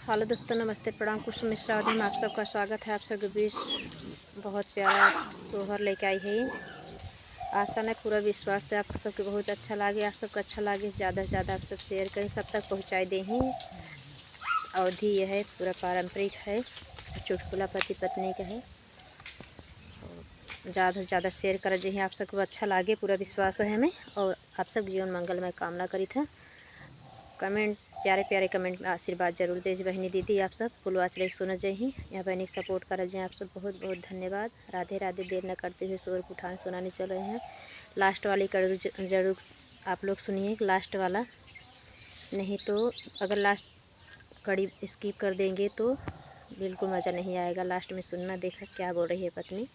Hello दोस्तों, नमस्ते, प्रणाम। कुसुम मिश्रा में आप सबका स्वागत है। आप सबके बीच बहुत प्यारा सोहर लेके आई है। आशा नहीं, पूरा विश्वास से आप सबके बहुत अच्छा लगे। आप सबका अच्छा लगे, ज़्यादा से ज़्यादा आप सब शेयर करें, सब तक पहुँचाई दें। ही अवधि यह है, पूरा पारंपरिक है, चुटकुला पति पत्नी का है। ज़्यादा से ज़्यादा शेयर कर जी, आप सबको अच्छा लगे, पूरा विश्वास है हमें। और आप सब जीवन मंगलमय कामना करी था। कमेंट, प्यारे प्यारे कमेंट में आशीर्वाद जरूर दे बहनी दीदी। आप सब कुल वाचले सुन जाए ही, यहाँ बहनी सपोर्ट कर जाए। आप सब बहुत बहुत धन्यवाद। राधे राधे। देर न करते हुए शोर उठान सुनाने चल रहे हैं। लास्ट वाली कड़ी जरूर आप लोग सुनिए, लास्ट वाला। नहीं तो अगर लास्ट कड़ी स्किप कर देंगे तो बिल्कुल मज़ा नहीं आएगा। लास्ट में सुनना, देखा क्या बोल रही है पत्नी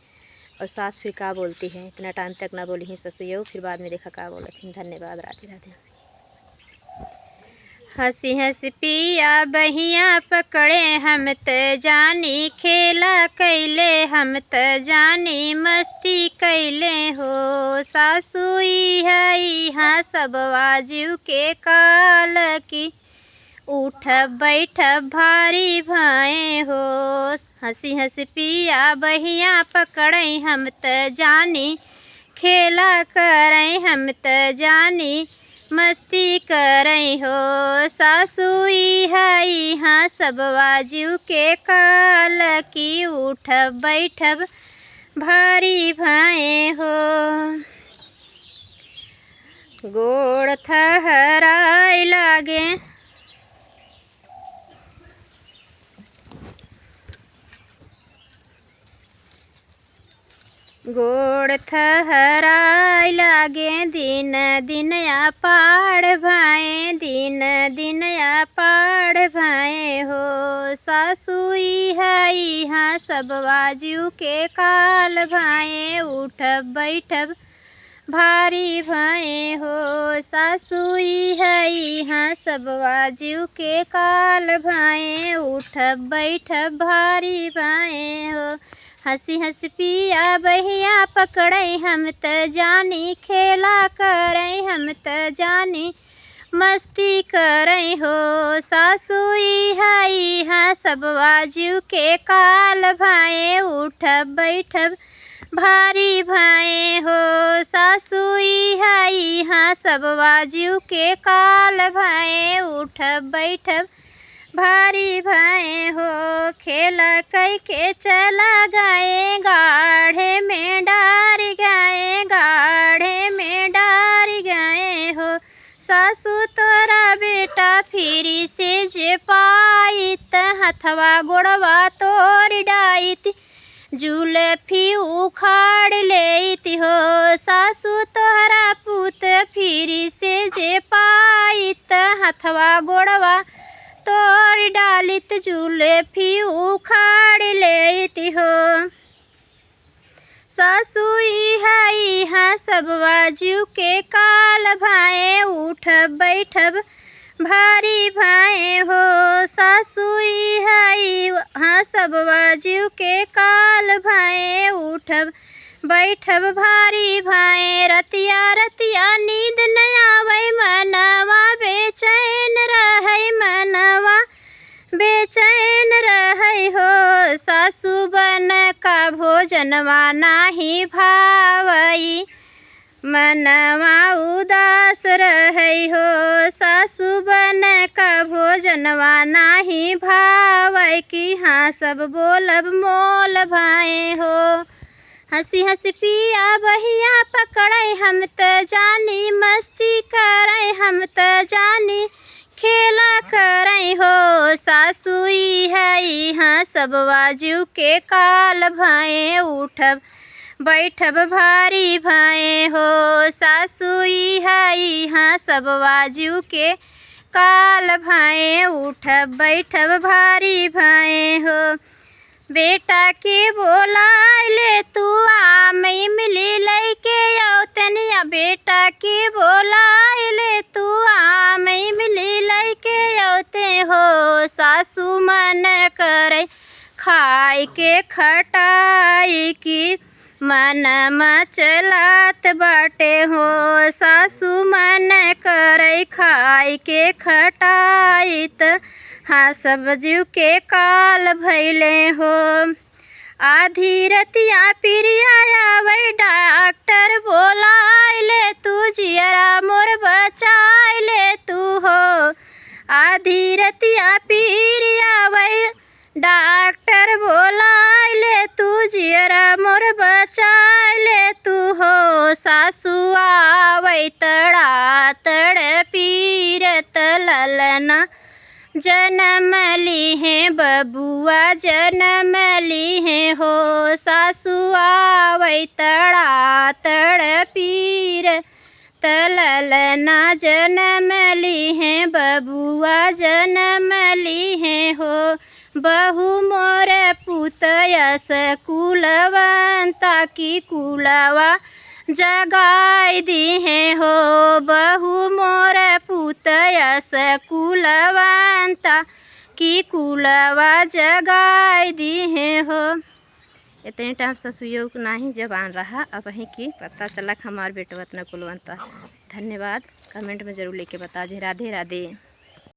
और सास फिर क्या बोलती है। इतना टाइम तक ना बोली ही ससुर, फिर बाद में देखा क्या बोल रही थी। धन्यवाद। राधे राधे। हंसी हंसी पिया बहिया पकड़े, हम त जानी खेला कैले, हम त जानी मस्ती कैले हो। सासुई है हाँ सब वाजू के काल की, उठ बैठ भारी भाए हो। हंसी हंसी पिया बहिया पकड़े, हम त जानी खेला करें, हम त जानी मस्ती करें हो। सासुई है हाँ सब वाजू के काल की, उठ बैठब भारी भाए हो। गोड़ थहराए लागे, गोड़ थहराए लागे, दिन दिन या पाड़ भाए, दिन दिन या पाड़ भाए हो। सासुई है हाँ सब वाजू के काल भाए, उठ बैठब भारी भाए हो। सासुई है हाँ सब वाजू के काल भाए, उठ बैठब भारी भाए हो। हंसी हंसी पिया बहिया पकड़े, हम त जानी खेला करें, हम त जानी मस्ती करें हो। सासुई है हाँ सब वाजू के काल भाए, उठ बैठब भारी भाए हो। सासुई है हाँ सब वाजू के काल भाए, उठ बैठब भारी भाए हो। खेला कई के चला गए, गाढ़े में डार गए, गाढ़े में डार गए हो। सासू तोरा बेटा फिरी से जे पाइत, हथवा गोड़वा तोड़ डाइत, जुल्फी उखाड़ लेती हो। सासू तोहरा पुत फिरी से जे पाइत, हथवा गोड़वा तोड़ डालित, जुल्फी उखाड़ लेती हो। सासुई है हाँ सब वाजू के काल भाए, उठ बैठब भारी भाए हो। सासुई है हाँ सब वाजू के काल भाए, उठब बैठब भारी भाए। रतिया रतिया नींद न आवे, मनवा बेचैन रहे, मनवा बेचैन रहे हो। सासु बन का भोजनवा नाही भावई, मनवा उदास रहे हो। सासु बन का भोजनवा नाही भावई, कि हाँ सब बोलब मोल भाए हो। हंसी हंसी पिया बहिया पकड़े, हम त जानी मस्ती करें, हम त जानी खेला करें हो। सासुई है हाँ सब वाजू के काल भाए, उठब बैठब भारी भाए हो। सासुई है हाँ सब वाजू के काल भाए, उठब बैठब भारी भाए हो। बेटा के बोला ले तू आमई मिली लैके औतनिया, बेटा के बोला ले तू आमई मिली लैके औते हो। सासू मन करे खाए के खटाई की, मन मचलत बाटे हो सासू मन करई खाई के खटाइत हाँ सब जीव के काल भैले हो। आधी रतिया पिरिया आवे डॉक्टर बोलाइले तू जियरा मोर बचाइले तू हो। आधी रतिया पिरिया आवे डॉक्टर बोलाइले तू जियरा मोर बचाइले तू हो। सासू आवे तड़ा तड़ पीरत ललना जन्म ली है बबुआ जन्म ली है हो। सासू आवे तड़ा तड़ पीर तललना जन्म ली है बबुआ जन्म ली है हो। बहु मोर पुतयस कुलवंता की कुलवा जगाई दी है हो। बहु मोर पुतयस कुलवंता की कुलवा जगाई दी है हो। इतने टाइम ससुयोग नहीं जबान रहा अब ही की पता चला हमार बेटवा इतना कुलवंता। धन्यवाद। कमेंट में ज़रूर लेके बता जे। राधे राधे।